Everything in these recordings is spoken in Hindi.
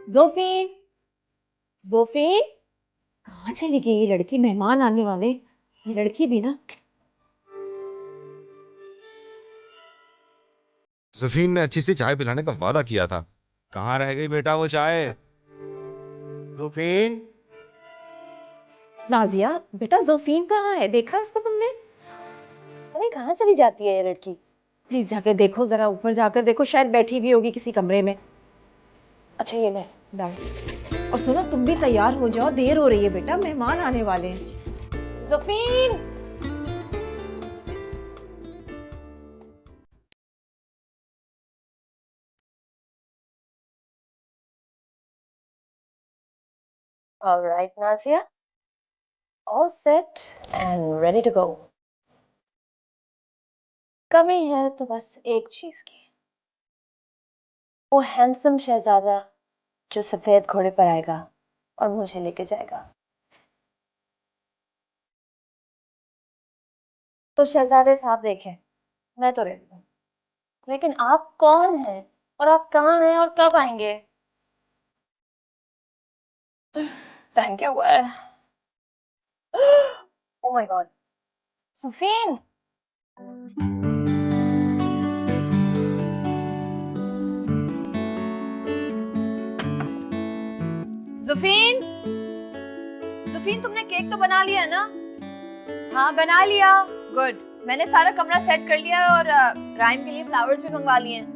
जोफीन, जोफीन, कहाँ चली गई ये लड़की? मेहमान आने वाले, ये लड़की भी ना। जफीन ने अच्छी सी चाय पिलाने का वादा किया था। कहाँ रह गई बेटा वो चाय? जफीन। नाजिया, बेटा जोफीन कहाँ है? देखा उसको तुमने? अरे कहाँ चली जाती है ये लड़की? प्लीज जाकर देखो, जरा ऊपर जाकर देखो, शायद बैठी भी होगी किसी कमरे में। अच्छा ये ले। डाल। और सुनो, तुम भी तैयार हो जाओ, देर हो रही है बेटा, मेहमान आने वाले हैं। ज़फ़ीन। All right, Nazia. All set and ready to go. कमी है तो बस एक चीज की, वो हैंडसम शहजादा जो सफेद घोड़े पर आएगा और मुझे लेके जाएगा। तो शहजादे साहब देखें, मैं तो रेडी हूँ, लेकिन आप कौन हैं और आप कहाँ हैं और कब आएंगे? Thank you. Oh my god, Safeen. Zafeen, Zafeen तुमने केक तो बना लिया है ना? हाँ बना लिया। गुड। मैंने सारा कमरा सेट कर लिया है और राइम के लिए फ्लावर्स भी मंगवा लिए हैं।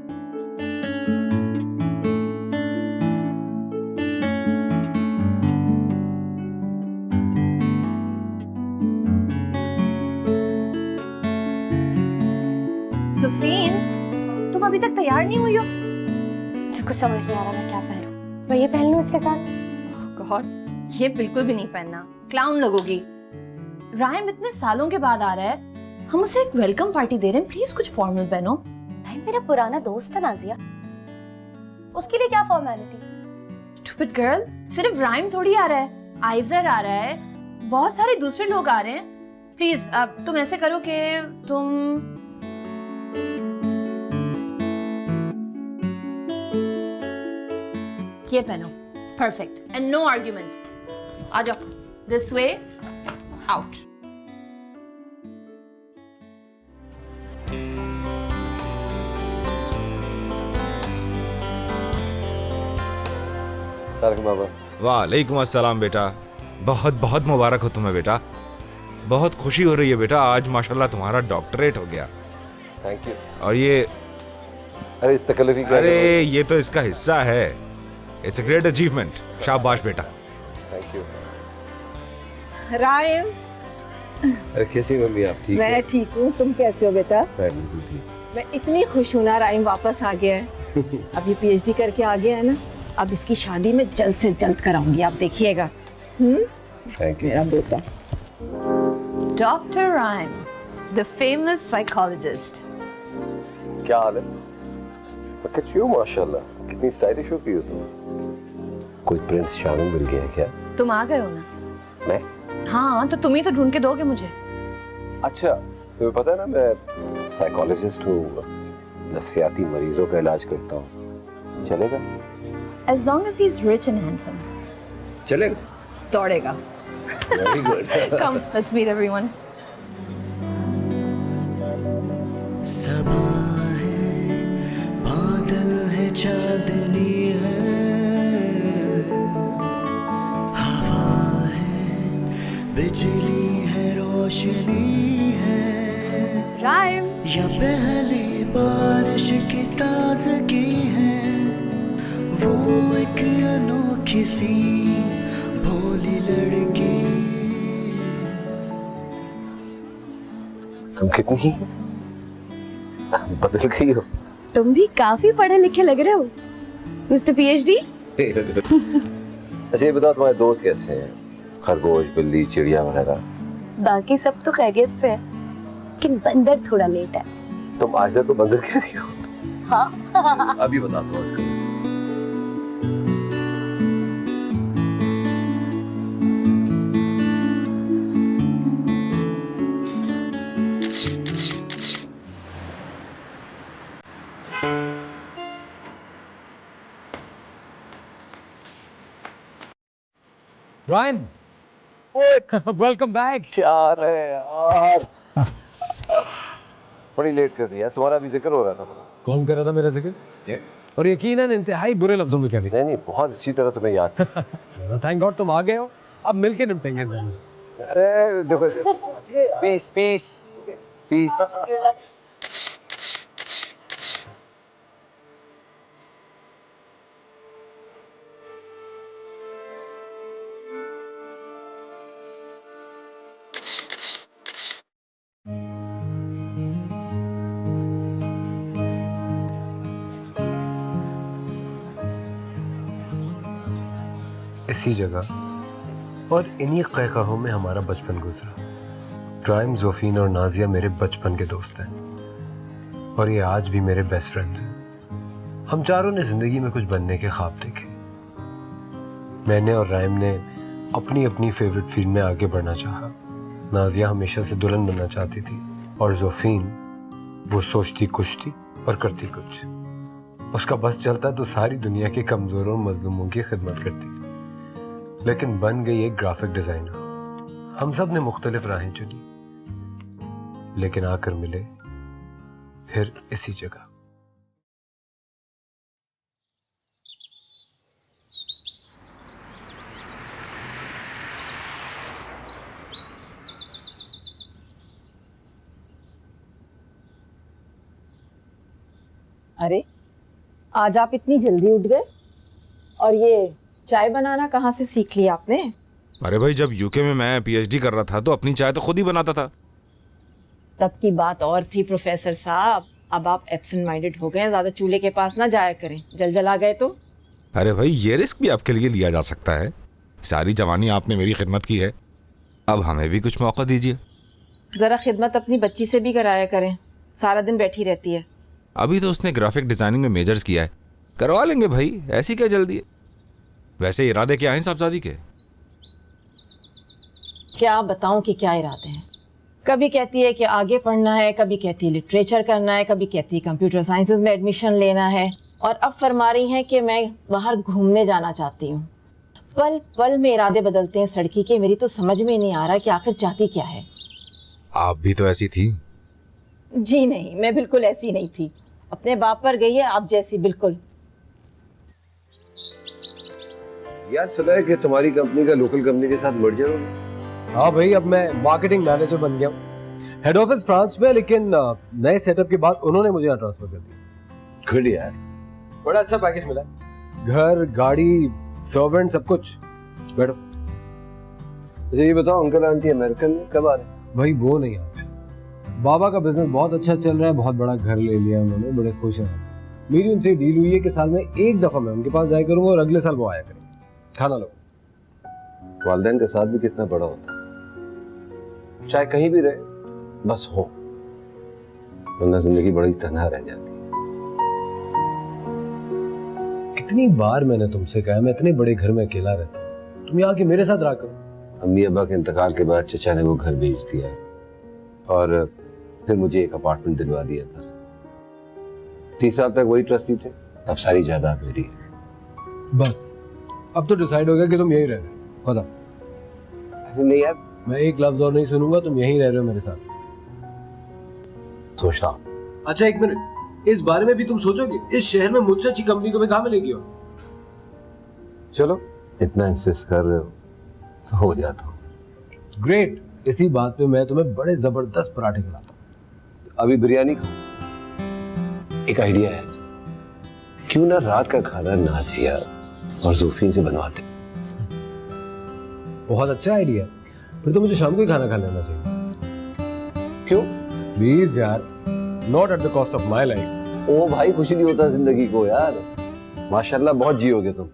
ज़फ़ीन, तुम अभी तक तैयार नहीं हुई हो? मुझे कुछ समझ नहीं आ रहा मैं क्या पहनूं। मैं ये पहन लूं इसके साथ? गॉड, ये बिल्कुल भी नहीं पहनना, क्लाउन लगोगी। राइम इतने सालों के बाद आ रहा है, हम उसे एक वेलकम पार्टी दे रहे हैं, प्लीज कुछ फॉर्मल पहनो। भाई मेरा पुराना दोस्त है नाजिया, उसके लिए क्या फॉर्मेलिटी? स्टूपिड गर्ल, सिर्फ राइम थोड़ी आ रहा है, आइजर आ रहा है, बहुत सारे दूसरे लोग आ रहे हैं। प्लीज अब तुम ऐसे करो कि तुम ये पहनो, परफेक्ट एंड नो आर्ग्यूमेंट्स। आ जाओ, दिस वे आउट। वालेकुम अस्सलाम बेटा। बहुत बहुत मुबारक हो तुम्हें बेटा। बहुत खुशी हो रही है बेटा, आज माशाल्लाह तुम्हारा डॉक्टरेट हो गया। Thank you. और ये अरे इस तकल्लुफ़ी क्या? अरे ये तो इसका हिस्सा है। It's a great achievement. शाबाश बेटा। Thank you. राइम, अरे कैसी मम्मी आप? ठीक मैं है? ठीक हूँ, तुम कैसे हो बेटा? मैं बिल्कुल ठीक। मैं इतनी खुश हूँ ना, राइम वापस आ गया है। अब ये पीएचडी करके आ गया है ना, अब इसकी शादी में जल्द से जल्द कराऊंगी, आप देखिएगा। थैंक यू मेरा बेटा। Doctor rhyme, the famous psychologist. क्या हाल है? Look at you, माशाल्लाह, कितनी स्टाइलिश हो गई हो तुम। कोई प्रिंस चार्मिंग मिल गया है क्या? तुम आ गए हो ना? मैं? हाँ, तो तुम ही तो ढूंढ के दोगे मुझे। अच्छा, तुम्हें पता है ना मैं साइकोलॉजिस्ट हूँ, नफ्सियाती मरीजों का इलाज करता हूँ। चलेगा? As long as he's rich and handsome. चलेगा? दौड़ेगा। Very good. Come, let's meet everyone. सबा है, बादल है, चांदनी है, हवा है, बिजली है, रोशनी है। राइम। या पहली बारिश की ताज़गी है, वो एक अनोखी सी भोली लड़की। तुम कितनी बदल गई हो। तुम भी काफी पढ़े लिखे लग रहे हो मिस्टर पीएचडी। अच्छा ये बताओ तुम्हारे दोस्त कैसे हैं? खरगोश, बिल्ली, चिड़िया वगैरह? बाकी सब तो खैरियत से है, लेकिन बंदर थोड़ा लेट है। तुम आज तक तो बंदर कह रही हो। हाँ। अभी बताता हूँ उसको। Ryan, welcome back. क्या रहे यार, बड़ी लेट कर दिया। तुम्हारा भी जिक्र हो रहा था। कौन कर रहा था मेरा जिक्र? और यकीनन इंतहाई बुरे लफ्जों में कह दिया। नहीं, बहुत अच्छी तरह तुम्हें याद था। थैंक गॉड तुम आ गए हो, अब मिलके निपटेंगे। अरे देखो, पीस पीस पीस। इसी जगह और इन्हीं क़हक़हों में हमारा बचपन गुजरा। राइम, जोफीन और नाजिया मेरे बचपन के दोस्त हैं और ये आज भी मेरे बेस्ट फ्रेंड्स हैं। हम चारों ने ज़िंदगी में कुछ बनने के ख्वाब देखे। मैंने और राइम ने अपनी अपनी फेवरेट फील्ड में आगे बढ़ना चाहा। नाजिया हमेशा से दुल्हन बनना चाहती थी और जोफीन वो सोचती कुछ थी और करती कुछ। उसका बस चलता तो सारी दुनिया के कमज़ोरों और मजलूमों की खिदमत करती, लेकिन बन गई एक ग्राफिक डिज़ाइनर। हम सब ने मुख्तलिफ राहें चुनी, लेकिन आकर मिले फिर इसी जगह। अरे आज आप इतनी जल्दी उठ गए, और ये चाय बनाना कहाँ से सीख लिया आपने? अरे भाई, जब यूके में मैं पीएचडी कर रहा था तो अपनी चाय तो खुद ही बनाता था। तब की बात और थी प्रोफेसर साहब, अब आप एब्सेंट माइंडेड हो गए हैं, ज्यादा चूल्हे के पास ना जाया करें, जल जला गए तो। अरे भाई, ये रिस्क भी आपके लिए लिया जा सकता है। सारी जवानी आपने मेरी खिदमत की है, अब हमें भी कुछ मौका दीजिए। जरा खिदमत अपनी बच्ची से भी कराया करें, सारा दिन बैठी रहती है। अभी तो उसने ग्राफिक डिजाइनिंग में मेजर्स किया है, करवा लेंगे भाई, ऐसी क्या जल्दी है। वैसे इरादे क्या हैं साहबजादी के? क्या बताऊं कि क्या इरादे हैं। कभी कहती है कि आगे पढ़ना है, कभी कहती है लिटरेचर करना है, कभी कहती है कंप्यूटर साइंसेज में एडमिशन लेना है, और अब फरमा रही हैं कि मैं बाहर घूमने जाना चाहती हूँ। पल पल में इरादे बदलते हैं इस लड़की के। मेरी तो समझ में नहीं आ रहा कि आखिर चाहती क्या है। आप भी तो ऐसी थी। जी नहीं, मैं बिल्कुल ऐसी नहीं थी। अपने बाप पर गई है आप जैसी, बिल्कुल। यार सुना है कि तुम्हारी कंपनी का लोकल कंपनी के साथ मर्जर हो। हाँ भाई, अब मैं मार्केटिंग मैनेजर बन गया हूँ। हेड ऑफिस फ्रांस में, लेकिन नए सेटअप के बाद उन्होंने मुझे यहाँ ट्रांसफर कर दिया। गुड यार, बड़ा अच्छा पैकेज मिला, घर, गाड़ी, सर्वेंट, सब कुछ। बैठो। मुझे ये बताओ, अंकल आंटी अमेरिकन में कब आ रहे हैं? भाई वो नहीं आ रहे। बाबा का बिजनेस बहुत अच्छा चल रहा है, बहुत बड़ा घर ले लिया उन्होंने, बड़े खुश हैं। मेरी उनसे डील हुई है कि साल में एक दफा मैं उनके पास जाया करूंगा और अगले साल वो आया करेंगे। खाना लो। वालिदैन का साथ भी कितना बड़ा होता है, चाहे कहीं भी रहे बस हो, वरना जिंदगी बड़ी तन्हा रह जाती है। कितनी बार मैंने तुमसे कहा मैं इतने बड़े घर में अकेला रहता हूँ, तुम यहाँ के मेरे साथ रहा करो। अम्मी अब्बा के इंतकाल के बाद चचा ने वो घर बेच दिया और फिर मुझे एक अपार्टमेंट दिलवा दिया था। 30 साल तक वही ट्रस्टी थे, अब सारी जायदाद मेरी है। बस अब तो डिसाइड हो गया कि तुम यहीं रह रहे हो। खत्म। नहीं यार, मैं एक लफ्ज और नहीं सुनूंगा, तुम यहीं रह रहे हो मेरे साथ। सोचता हूँ। अच्छा एक मिनट, इस बारे में भी तुम सोचोगे? इस शहर में मुझसे अच्छी कंपनी तुम्हें कहाँ मिलेगी? और चलो, इतना इंसिस्ट कर रहे हो तो हो जाता हूँ। ग्रेट, इसी बात पे मैं तुम्हें बड़े जबरदस्त पराठे खिलाता हूँ। अभी बिरयानी खाओ। एक आइडिया है, क्यों ना रात का खाना नाजिया और जोफीन से बनवाते। बहुत अच्छा आइडिया है, फिर तो मुझे शाम को ही खाना खा लेना चाहिए। क्यों? प्लीज यार, not at the cost of my life. ओ भाई, खुशी नहीं होता जिंदगी को यार। माशाल्लाह बहुत जियोगे तुम।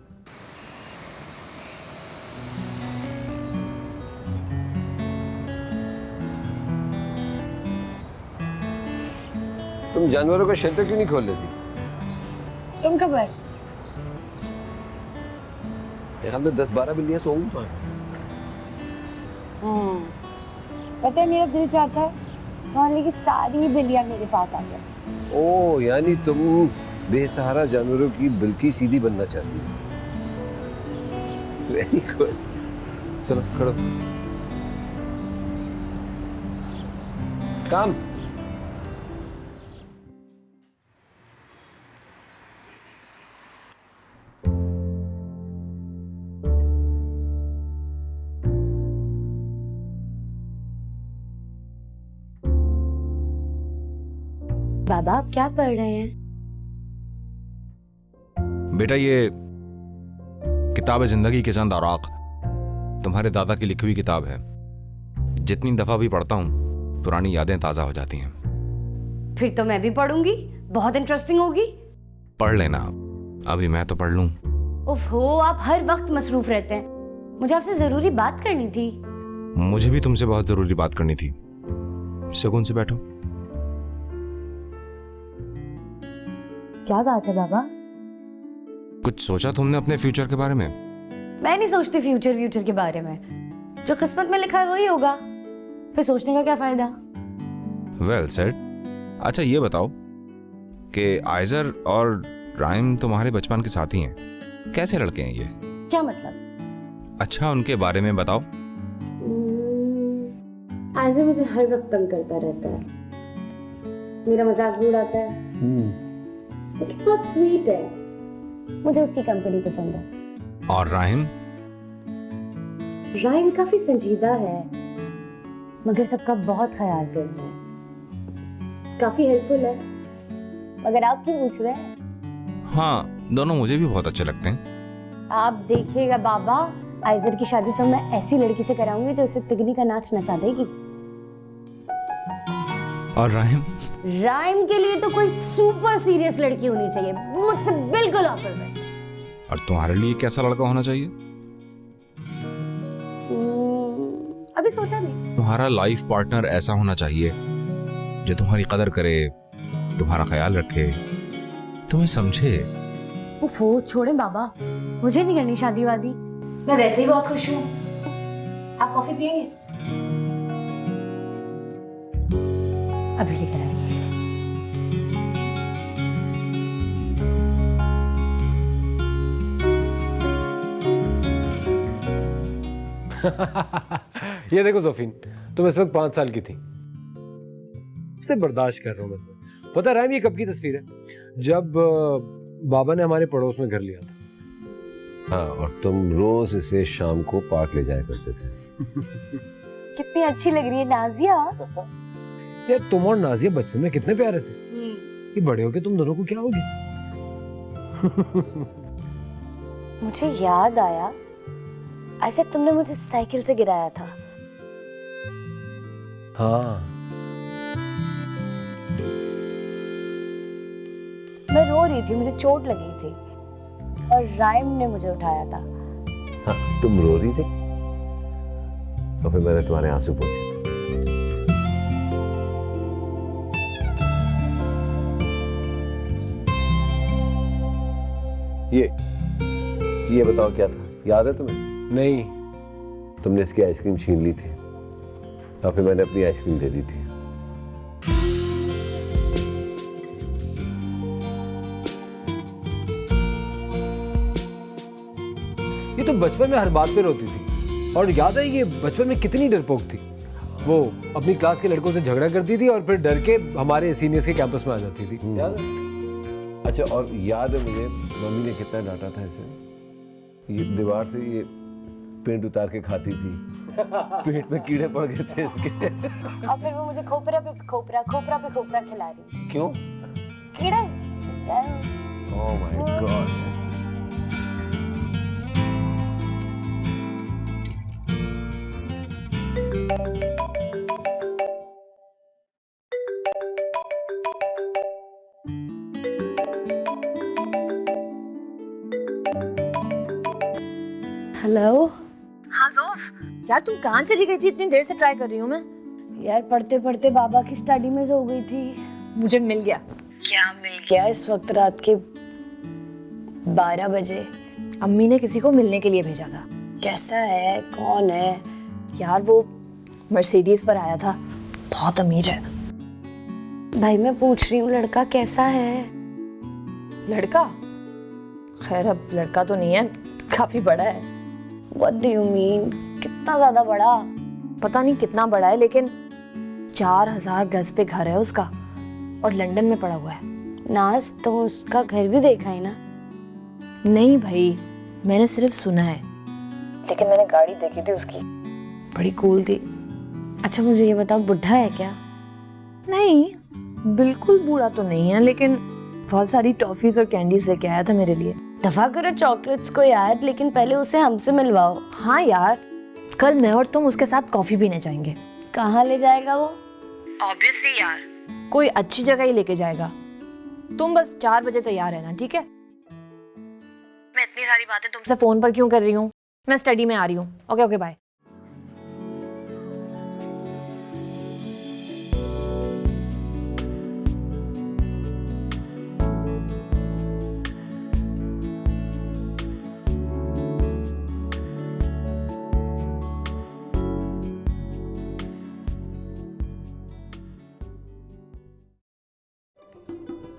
तुम जानवरों का शेल्टर क्यों नहीं खोल लेती? तुम कब आए? ख्याल में 10-12 बिल्लियां तो होंगी तुम्हारे पास। पता है, मेरा दिल चाहता है मोहल्ले की सारी बिल्लियां मेरे पास आ जाए। ओ, यानी तुम बेसहारा जानवरों की बिल्की सीधी बनना चाहती हो। Very good. चलो खड़ो। काम। बाबा आप क्या पढ़ रहे हैं? बेटा ये किताब है जिंदगी के चंद औराक, तुम्हारे दादा की लिखी हुई किताब है। जितनी दफा भी पढ़ता हूँ पुरानी यादें ताजा हो जाती हैं। फिर तो मैं भी पढ़ूंगी, बहुत इंटरेस्टिंग होगी। पढ़ लेना, अभी मैं तो पढ़ लूं। उफ हो, आप हर वक्त मसरूफ रहते हैं। मुझे आपसे जरूरी बात करनी थी। मुझे भी तुमसे बहुत जरूरी बात करनी थी। सुकून से बैठो। क्या बात है बाबा? कुछ सोचा तुमने अपने फ्यूचर के बारे में? मैं नहीं सोचती फ्यूचर के बारे में। जो किस्मत में लिखा है वही होगा, फिर सोचने का क्या फायदा। Well said. अच्छा ये बताओ कि आइजर और राइम तुम्हारे बचपन के साथी हैं, कैसे लड़के हैं ये? क्या मतलब? अच्छा उनके बारे में बताओ। आइजर मुझे हर वक्त तंग करता रहता है, मेरा मजाक भी उड़ाता है, लेकिन बहुत स्वीट है। मुझे उसकी कंपनी पसंद है। और राइम? राइम काफी संजीदा है, मगर सबका बहुत ख्याल करता है, काफी हेल्पफुल है। मगर आप क्यों पूछ रहे हैं? हाँ दोनों मुझे भी बहुत अच्छे लगते हैं। आप देखिएगा बाबा, आइजर की शादी तो मैं ऐसी लड़की से कराऊंगी जो इसे तिगनी का नाच नचा देगी। और राइम? राइम के लिए तो कोई सुपर सीरियस लड़की होनी चाहिए, मुझसे बिल्कुल ऑपोजिट। और तुम्हारे लिए कैसा लड़का होना चाहिए? अभी सोचा नहीं। तुम्हारा लाइफ पार्टनर ऐसा होना चाहिए जो तुम्हारी कदर करे, तुम्हारा ख्याल रखे, तुम्हें समझे। उफो छोड़े बाबा, मुझे नहीं करनी शादी वादी, मैं वैसे ही बहुत खुश हूँ। आप कॉफी पियेंगे? अभी लेकर आइए। ये देखो जोफिन, तुम इस वक्त 5 साल की थी। उसे बर्दाश्त कर रहा हूँ मैं। पता है राइम ये कब की तस्वीर है? जब बाबा ने हमारे पड़ोस में घर लिया था। हाँ, और तुम रोज इसे शाम को पार्क ले जाया करते थे। कितनी अच्छी लग रही है नाजिया। यार तुम और नाजिया बचपन में कितने प्यारे थे। ये बड़े होके तुम दोनों को क्या हो गया? मुझे याद आया, ऐसे तुमने मुझे साइकिल से गिराया था। हाँ, मैं रो रही थी, मुझे चोट लगी थी और राइम ने मुझे उठाया था। हाँ, तुम रो रही थी तो फिर मैंने तुम्हारे आंसू पोंछे। ये बताओ क्या था, याद है तुम्हें? नहीं। तुमने इसकी आइसक्रीम छीन ली थी और फिर मैंने अपनी आइसक्रीम दे दी थी। ये तो बचपन में हर बात पे रोती थी। और याद है ये बचपन में कितनी डरपोक थी। वो अपनी क्लास के लड़कों से झगड़ा करती थी और फिर डर के हमारे सीनियर्स के कैंपस में आ जाती थी। याद है? अच्छा, और याद है मुझे मम्मी ने कितना डांटा था इसे। ये दीवार से ये पेंट उतार के खाती थी। पेट में कीड़े पड़ गए थे इसके। और फिर वो मुझे खोपरा पे खोपरा खिला रही। क्यों? कीड़े। ओह माय गॉड। हेलो। हाँ जोफ, यार तुम कहाँ चली गई थी? इतनी देर से ट्राई कर रही हूँ मैं। यार पढ़ते पढ़ते बाबा की स्टडी में सो गई थी। मुझे मिल गया। क्या मिल गया? इस वक्त रात के 12 बजे। अम्मी ने किसी को मिलने के लिए भेजा था। कैसा है? कौन है? यार वो मर्सिडीज पर आया था, बहुत अमीर है। भाई मैं पूछ रही हूँ लड़का कैसा है? लड़का? खैर अब लड़का तो नहीं है, काफी बड़ा है। What do you mean? कितना कितना ज्यादा बड़ा। पता नहीं कितना बड़ा है, लेकिन 4000 गज पे घर है उसका और लंदन में पड़ा हुआ है। नाज, तो उसका घर भी देखा है ना? नहीं भाई, मैंने सिर्फ सुना है, लेकिन मैंने गाड़ी देखी थी उसकी, बड़ी कूल थी। अच्छा मुझे ये बताओ, बुढ़ा है क्या? नहीं, बिल्कुल बूढ़ा तो नहीं है, लेकिन बहुत सारी टॉफीज और कैंडीज लेके आया था मेरे लिए। दफा करो चॉकलेट्स को यार, लेकिन पहले उसे हमसे मिलवाओ। हाँ यार, कल मैं और तुम उसके साथ कॉफी पीने जाएंगे। कहाँ ले जाएगा वो? ऑब्वियसली यार, कोई अच्छी जगह ही लेके जाएगा। तुम बस 4 बजे तैयार रहना, ठीक है? मैं इतनी सारी बातें तुमसे फोन पर क्यों कर रही हूँ, मैं स्टडी में आ रही हूँ। Okay okay bye.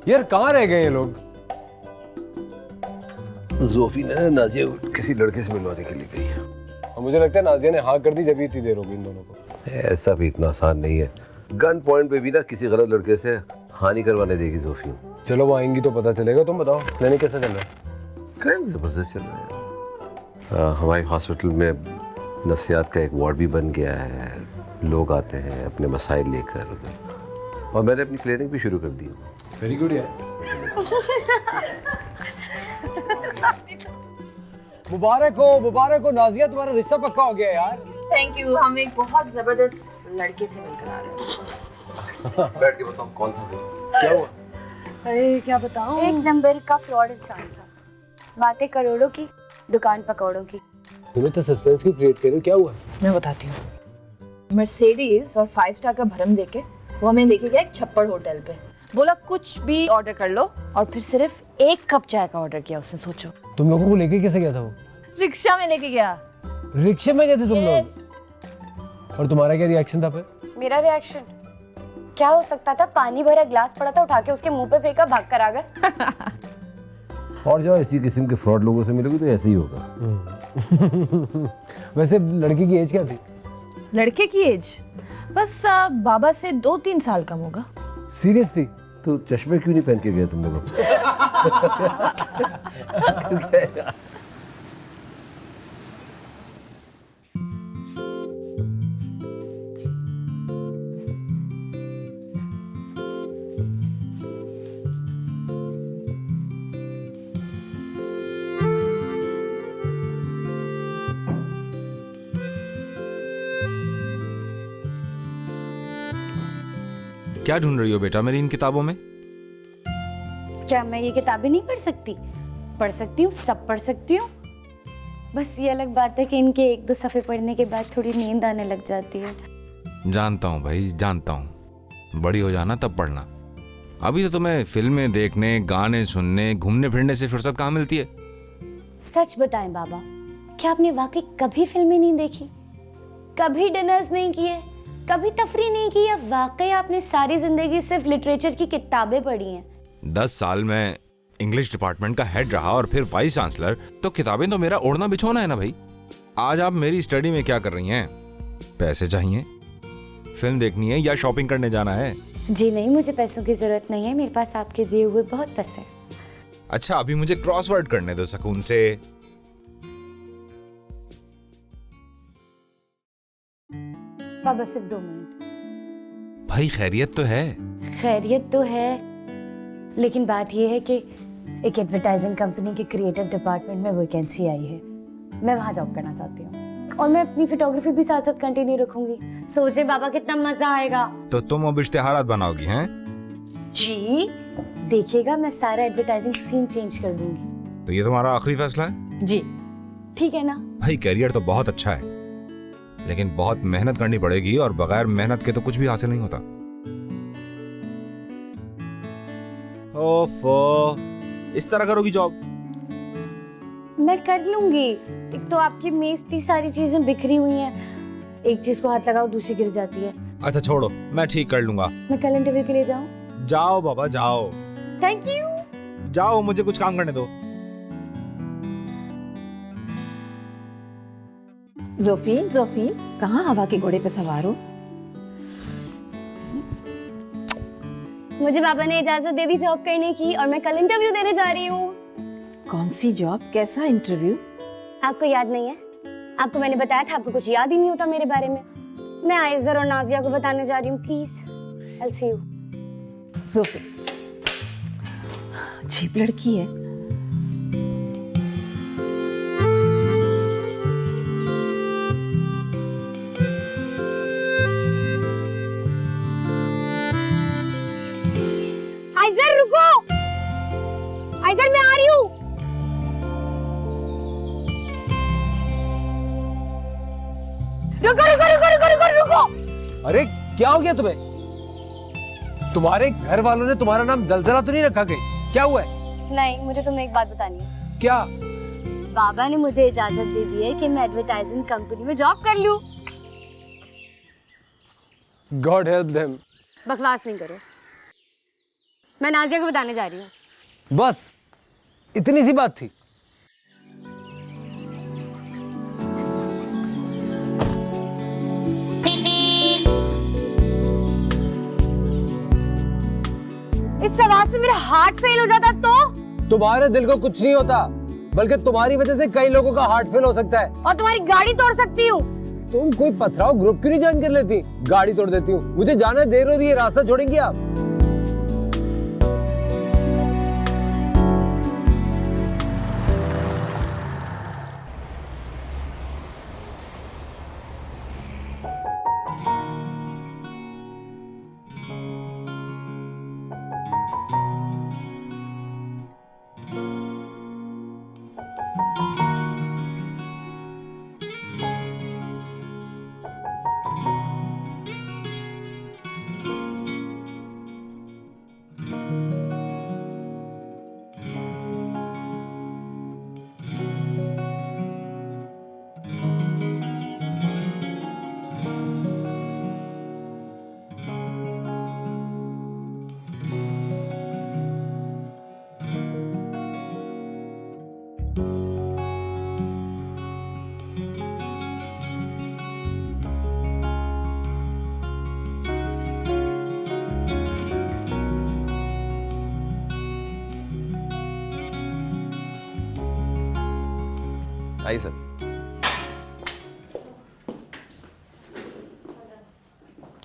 यार कहाँ रह गए ये लोग? जोफी ने नाजिया को किसी लड़के से मिलवाने के लिए गई है। और मुझे लगता है नाजिया ने हाँ कर दी, जब इतनी देर होगी इन दोनों को। ऐसा भी इतना आसान नहीं है। गन पॉइंट पे भी ना किसी गलत लड़के से हाँ नहीं करवाने देगी जोफी। चलो वो आएंगी तो पता चलेगा। तुम बताओ क्लिनिक कैसा चल रहा है? क्लिनिक जबरदस्त चल रहा है। हमारे हॉस्पिटल में नफ्सियात का एक वार्ड भी बन गया है। लोग आते हैं अपने मसाइल लेकर उधर, और मैंने अपनी क्लिनिक भी शुरू कर दी। वेरी गुड यार। मुबारक हो नाजिया, तुम्हारा रिश्ता पक्का हो गया यार। थैंक यू, हम एक बहुत जबरदस्त लड़के से मिलकर आ रहे हैं। बैठ के बताओ कौन था वो? क्या हुआ? अरे क्या बताऊं, एक नंबर का फ्रॉड इंसान था। बातें करोड़ों की, दुकान पकौड़ों की। तुम्हें तो सस्पेंस क्यों क्रिएट कर रहे हो? क्या हुआ? मैं बताती हूँ। मर्सिडीज और 5 स्टार का भरम देके वो हमें लेके गया एक छप्पड़ होटल पे। बोला कुछ भी ऑर्डर कर लो, और फिर सिर्फ 1 कप चाय का ऑर्डर किया उसने। सोचो। तुम लोगों को लेके कैसे गया था वो? रिक्शा में लेके गया। रिक्शे में गए थे तुम लोग? और तुम्हारा क्या रिएक्शन था फिर? मेरा रिएक्शन क्या हो सकता था? पानी भरा ग्लास पड़ा था, उठा के उसके मुंह पे फेंका, भाग कर आ गए। और जब इसी किस्म के फ्रॉड लोगों से मिलोगे तो ऐसे ही होगा। वैसे लड़की की एज क्या थी? लड़के की एज बस बाबा से 2-3 साल कम होगा। सीरियसली? तो चश्मे क्यों नहीं पहन के गए तुम लोग? क्या ढूंढ रही हो बेटा मेरी इन किताबों में? क्या मैं ये किताबें नहीं पढ़ सकती? पढ़ सकती हूँ, सब पढ़ सकती हूँ। बस ये अलग बात है कि इनके 1-2 सफ़े पढ़ने के बाद थोड़ी नींद आने लग जाती है। जानता हूँ भाई, जानता हूँ। बड़ी हो जाना तब पढ़ना। अभी तो तुम्हें फिल्में देखने, गाने सुनने, घूमने फिरने से फुर्सत कहाँ मिलती है? सच बताएं बाबा, क्या आपने वाकई कभी फिल्में नहीं देखी? कभी डिनर्स नहीं किए? कभी तफरी नहीं की? या वाकई आपने सारी जिंदगी सिर्फ लिटरेचर की किताबें पढ़ी हैं? 10 साल में इंग्लिश डिपार्टमेंट का हेड रहा और फिर वाइस चांसलर, तो किताबें तो मेरा ओढ़ना बिछोना है ना भाई। आज आप मेरी स्टडी में क्या कर रही हैं? पैसे चाहिए? फिल्म देखनी है या शॉपिंग करने जाना है? जी नहीं, मुझे पैसों की जरूरत नहीं है। मेरे पास आपके दिए हुए बहुत पैसे हैं। अच्छा अभी मुझे क्रॉसवर्ड करने दो सुकून से। बाबा सिर्फ 2 मिनट। भाई खैरियत तो है? खैरियत तो है, लेकिन बात यह है कि एक एडवर्टाइजिंग कंपनी के क्रिएटिव डिपार्टमेंट में वैकेंसी आई है। मैं वहां जॉब करना चाहती हूँ, और मैं अपनी फोटोग्राफी भी साथ साथ कंटिन्यू रखूंगी। सोचे बाबा कितना मजा आएगा। तो तुम अब इश्तेहारात बनाओगी हैं? जी देखिएगा, मैं सारा एडवर्टाइजिंग सीन चेंज कर दूंगी। तो ये तुम्हारा आखिरी फैसला है? जी ठीक है ना? भाई करियर तो बहुत अच्छा है, लेकिन बहुत मेहनत करनी पड़ेगी और बगैर मेहनत के तो कुछ भी हासिल नहीं होता। ओफो, इस तरह करोगी जॉब? मैं कर लूंगी। एक तो आपकी मेज इतनी सारी चीजें बिखरी हुई हैं, एक चीज को हाथ लगाओ दूसरी गिर जाती है। अच्छा छोड़ो, मैं ठीक कर लूंगा। मैं कल इंटरव्यू के लिए जाऊं? जाओ बाबा जाओ। Thank you. जाओ, मुझे कुछ काम करने दो। जोफीन जोफीन, कहाँ हवा के घोड़े पे सवार हो? मुझे बाबा ने इजाजत दे दी जॉब करने की और मैं कल इंटरव्यू देने जा रही हूँ। कौन सी जॉब, कैसा इंटरव्यू? आपको याद नहीं है? आपको मैंने बताया था, आपको कुछ याद ही नहीं होता मेरे बारे में। मैं आइजर और नाजिया को बताने जा रही हूँ। Please I C you. जोफीन अजीब लड़की है। आइजर रुको, आइजर मैं आ रही हूँ। रुको रुको रुको रुको रुको रुको। अरे क्या हो गया तुम्हें? तुम्हारे घर वालों ने तुम्हारा नाम जलजला तो नहीं रखा कहीं? क्या हुआ है? नहीं, मुझे तुम्हें एक बात बतानी है। क्या? बाबा ने मुझे इजाजत दे दी है कि मैं एडवर्टाइजिंग कंपनी में जॉब कर लूं। God help them. बकवास नहीं करो, मैं नाजिया को बताने जा रही हूँ। बस इतनी सी बात थी। इस सवाल से मेरा हार्ट फेल हो जाता तो? तुम्हारे दिल को कुछ नहीं होता, बल्कि तुम्हारी वजह से कई लोगों का हार्ट फेल हो सकता है। और तुम्हारी गाड़ी तोड़ सकती हूँ। तुम कोई पथराव ग्रुप क्यों नहीं ज्वाइन कर लेती? गाड़ी तोड़ देती हूँ। मुझे जाना है, देर हो रही है, रास्ता छोड़ेंगी आप? आइए सर।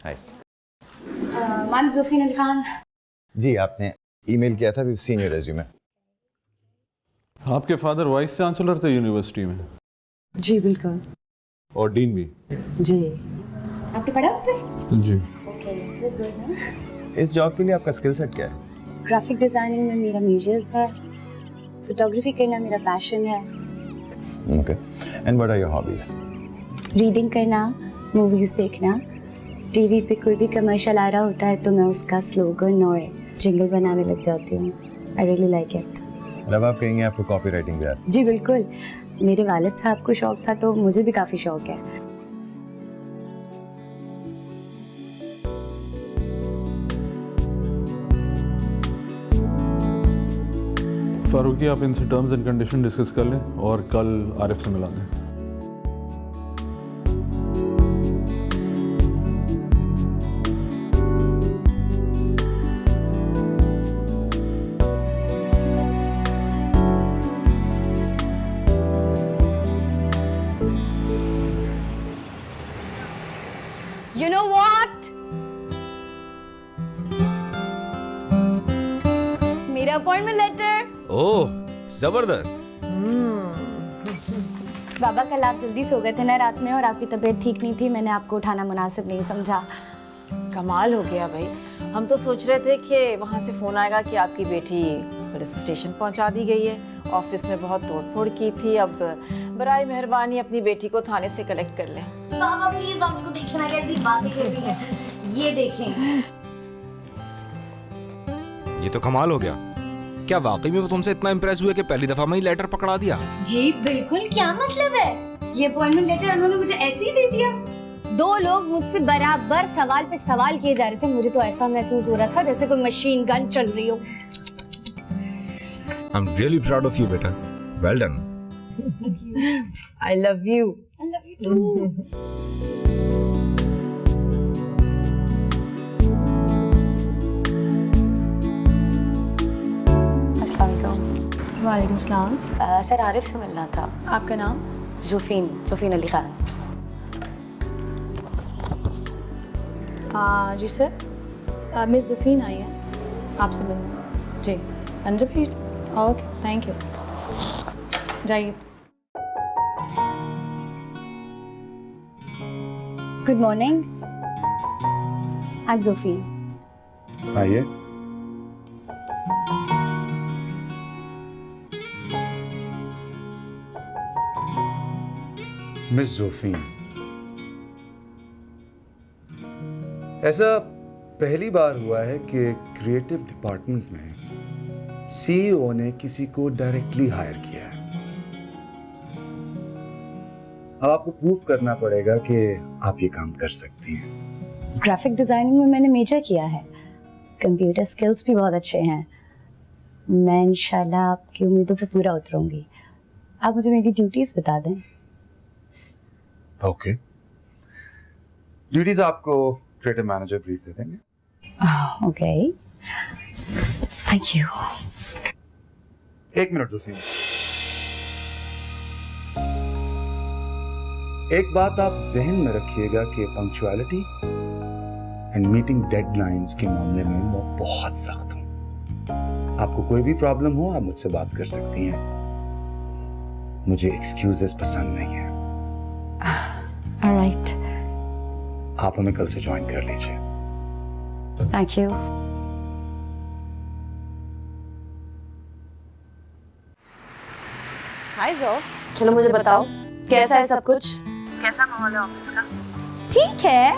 हाय। मैम जोफीन अली खान। जी, आपने ईमेल किया था, वी सीन योर रेज्यूमे। आपके फादर वाइस चांसलर थे यूनिवर्सिटी में? जी बिल्कुल। और डीन भी? जी। आपने पढ़ा उनसे? जी। ओके, दैट्स गुड ना। इस जॉब के लिए आपका स्किल सेट क्या है? ग्राफिक डिजाइनिंग में मेरा मेजर्स है, फोटोग्राफी करना मेरा पैशन है, okay, and what are your hobbies? Reading करना, मूवीज देखना, टीवी पे कोई भी कमर्शियल आ रहा होता है तो मैं उसका स्लोगन और जिंगल बनाने लग जाती हूँ। I really like it. मतलब आप कहेंगे आपको कॉपी राइटिंग भी आता है? जी बिल्कुल, मेरे वालिद साहब को शौक था तो मुझे भी काफी शौक है। फारूकी, आप इनसे टर्म्स एंड कंडीशन डिस्कस कर लें और कल आरिफ से मिला दें। You know what? मेरा अपॉइंटमेंट लेटर। ओह, जबरदस्त। बाबा कल आप जल्दी सो गए थे ना रात में और आपकी तबीयत ठीक नहीं थी, मैंने आपको उठाना मुनासिब नहीं समझा। कमाल हो गया भाई, हम तो सोच रहे थे कि वहाँ से फ़ोन आएगा कि आपकी बेटी पुलिस स्टेशन पहुँचा दी गई है। ऑफिस में बहुत तोड़फोड़ की थी, अब बराए मेहरबानी अपनी बेटी को थाने से कलेक्ट कर लें। बाबा प्लीज मम्मी को देखिए ना कैसी बातें कर रही है। ये देखें। ये तो कमाल हो गया। क्या वाकई में वो तुमसे इतना इम्प्रेस हुए कि पहली दफा में ही लेटर पकड़ा दिया? जी बिल्कुल, क्या मतलब है? ये अपॉइंटमेंट लेटर उन्होंने मुझे ऐसे ही दे दिया। दो लोग मुझसे बराबर सवाल पे सवाल किए जा रहे थे, मुझे तो ऐसा महसूस हो रहा था जैसे कोई मशीन गन चल रही हो। I'm really proud of you, बेटा। Well done. I love you. I love you वालेकुम सलाम। सर आरिफ से मिलना था। आपका नाम? जुफीन अली खान। जी सर, मिस जुफीन आई है आपसे मिलने। जी अंदर भेज। ओके थैंक यू, जाइए। Good morning, I am Zufeen. आइए। मिस जोफीन, ऐसा पहली बार हुआ है कि क्रिएटिव डिपार्टमेंट में सीईओ ने किसी को डायरेक्टली हायर किया है। अब आपको प्रूव करना पड़ेगा कि आप ये काम कर सकती हैं। ग्राफिक डिजाइनिंग में मैंने मेजर किया है, कंप्यूटर स्किल्स भी बहुत अच्छे हैं। मैं इंशाल्लाह आपकी उम्मीदों पर पूरा उतरूंगी। आप मुझे मेरी ड्यूटीज बता दें। ओके, ड्यूटीज आपको क्रिएटिव मैनेजर ब्रीफ दे देंगे। Okay, thank you. एक मिनट जोफीन, एक बात आप जहन में रखिएगा कि पंक्चुअलिटी एंड मीटिंग डेडलाइंस के मामले में मैं बहुत सख्त हूं। आपको कोई भी प्रॉब्लम हो आप मुझसे बात कर सकती हैं। मुझे एक्सक्यूजेस पसंद नहीं है। ऑलराइट, आप हमें कल से ज्वाइन कर लीजिए। Thank you. हाय जोफ, चलो मुझे बताओ कैसा है सब कुछ, कैसा माहौल है ऑफिस का? ठीक है।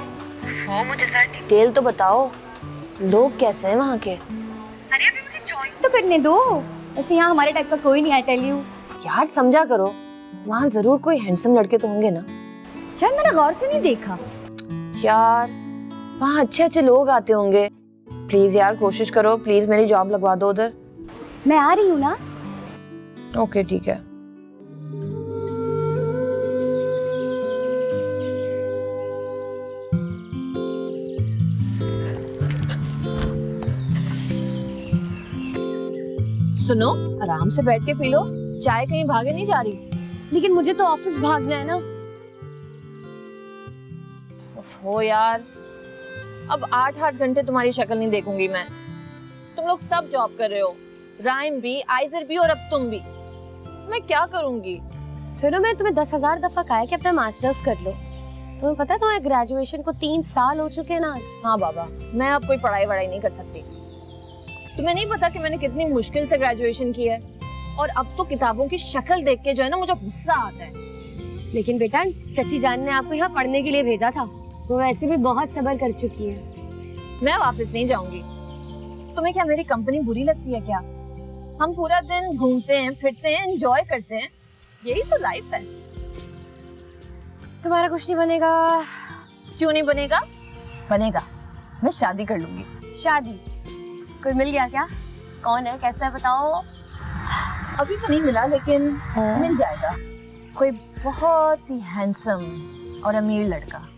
वो मुझे सर डिटेल तो बताओ, लोग कैसे हैं वहाँ के? अरे अभी मुझे ज्वाइन तो करने दो। ऐसे यहाँ हमारे टाइप का कोई नहीं, आई टेल यू। यार समझा करो, वहाँ जरूर कोई हैंडसम लड़के तो होंगे ना? यार मैंने गौर से नहीं देखा। यार वहाँ अच्छे अच्छे लोग आते होंगे। प्लीज यार कोशिश करो, प्लीज मेरी जॉब लगवा दो उधर। मैं आ रही हूँ ना। ओके ठीक है। सुनो, आराम से बैठ के पी लो, चाय कहीं भागे नहीं जा रही। लेकिन मुझे तो ऑफिस भागना है ना। हो यार, अब 8-8 घंटे तुम्हारी शक्ल नहीं देखूंगी मैं। तुम लोग सब जॉब कर रहे हो, राइम भी, आइजर भी और अब तुम भी। मैं क्या करूंगी? सुनो, मैं तुम्हें 10,000 दफा कहा कि अपना मास्टर्स कर लो। तुम्हें पता है तुम्हारे ग्रेजुएशन को 3 साल हो चुके हैं ना। हाँ बाबा, मैं अब कोई पढ़ाई वढ़ाई नहीं कर सकती। तुम्हें नहीं पता कि मैंने कितनी मुश्किल से ग्रेजुएशन की है, और अब तो किताबों की शक्ल देख के जो है ना मुझे गुस्सा आता है। लेकिन बेटा, चची जान ने आपको यहाँ पढ़ने के लिए भेजा था। वो वैसे भी बहुत सब्र कर चुकी है। मैं वापस नहीं जाऊंगी। तुम्हें क्या मेरी कंपनी बुरी लगती है क्या? हम पूरा दिन घूमते हैं, फिरते हैं, एंजॉय करते हैं, यही तो लाइफ है। तुम्हारा कुछ नहीं बनेगा। क्यों नहीं बनेगा? बनेगा, मैं शादी कर लूंगी। शादी? कोई मिल गया क्या? कौन है, कैसा है, बताओ। अभी तो नहीं मिला, लेकिन मिल जाएगा। कोई बहुत ही हैंडसम और अमीर लड़का।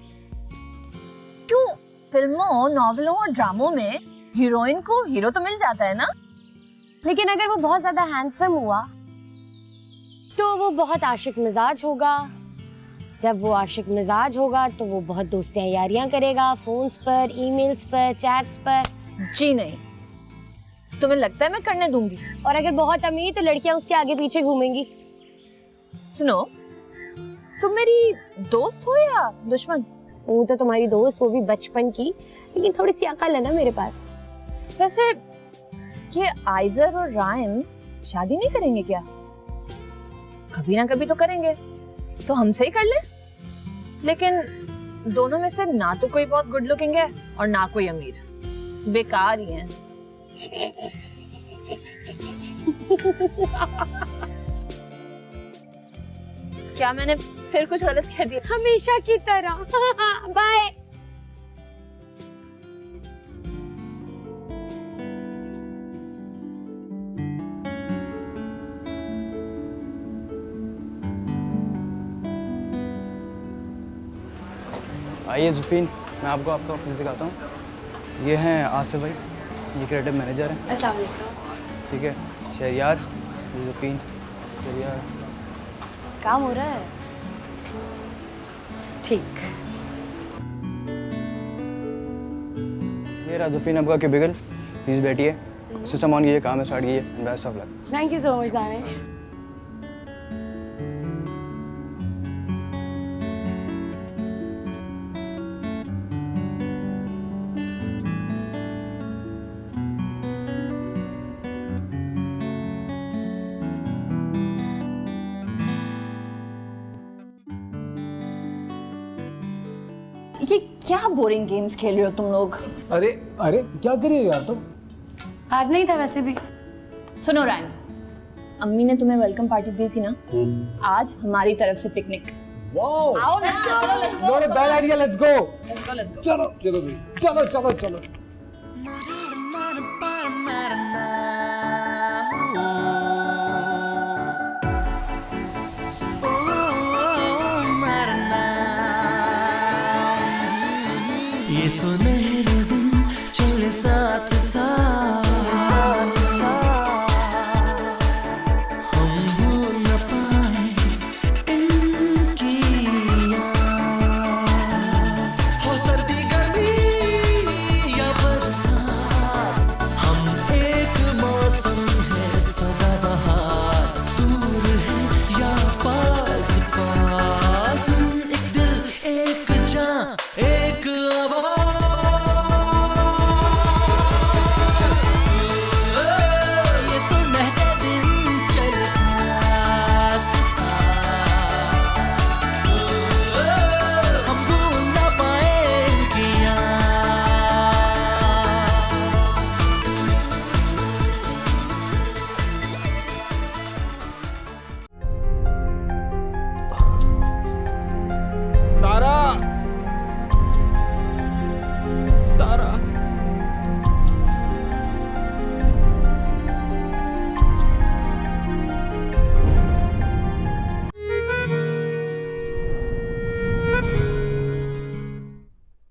क्यों, फिल्मों, नॉवेलों और ड्रामों में हीरोइन को हीरो तो मिल जाता है ना। लेकिन अगर वो बहुत ज्यादा हैंडसम हुआ तो वो बहुत आशिक मिजाज होगा। जब वो आशिक मिजाज होगा तो वो बहुत दोस्तियां यारियां करेगा, फोन्स पर, ईमेल्स पर, चैट्स पर। जी नहीं, तुम्हें लगता है मैं करने दूंगी? और अगर बहुत अमीर तो लड़कियां उसके आगे पीछे घूमेंगी। सुनो, तुम मेरी दोस्त हो या दुश्मन? वो तो तुम्हारी दोस्त, वो भी बचपन की, लेकिन थोड़ी सी अकल है ना मेरे पास। वैसे ये आइजर और राइम शादी नहीं करेंगे क्या? कभी ना कभी तो करेंगे, तो हमसे ही कर ले। लेकिन दोनों में से ना तो कोई बहुत गुड लुकिंग है और ना कोई अमीर, बेकार ही हैं। क्या मैंने फिर कुछ गलत कह दिया? हमेशा की तरह। बाय। आइए जुफीन, मैं आपको आपका ऑफिस दिखाता हूँ। ये हैं आसिफ भाई, ये क्रिएटिव मैनेजर हैं। अस्सलाम वालेकुम। ठीक है, शहरियार, ये जुफीन, शहरियार। काम हो रहा है। ठीक। ये रहा जुफीन आपका क्यूबिकल, प्लीज़ बैठिए। सिस्टम ऑन कीजिए, काम स्टार्ट कीजिए। Best of luck. Thank you so much Danish. ये क्या बोरिंग गेम्स खेल रहे हो तुम लोग? अरे अरे क्या करिए यार तुम? हार नहीं था वैसे भी। सुनो रैम, अम्मी ने तुम्हें वेलकम पार्टी दी थी ना, आज हमारी तरफ से पिकनिक। वाओ, आओ ना, चलो let's go. Not a bad idea, let's go. Let's go. चलो चलो भाई, चलो चलो चलो। ये सुने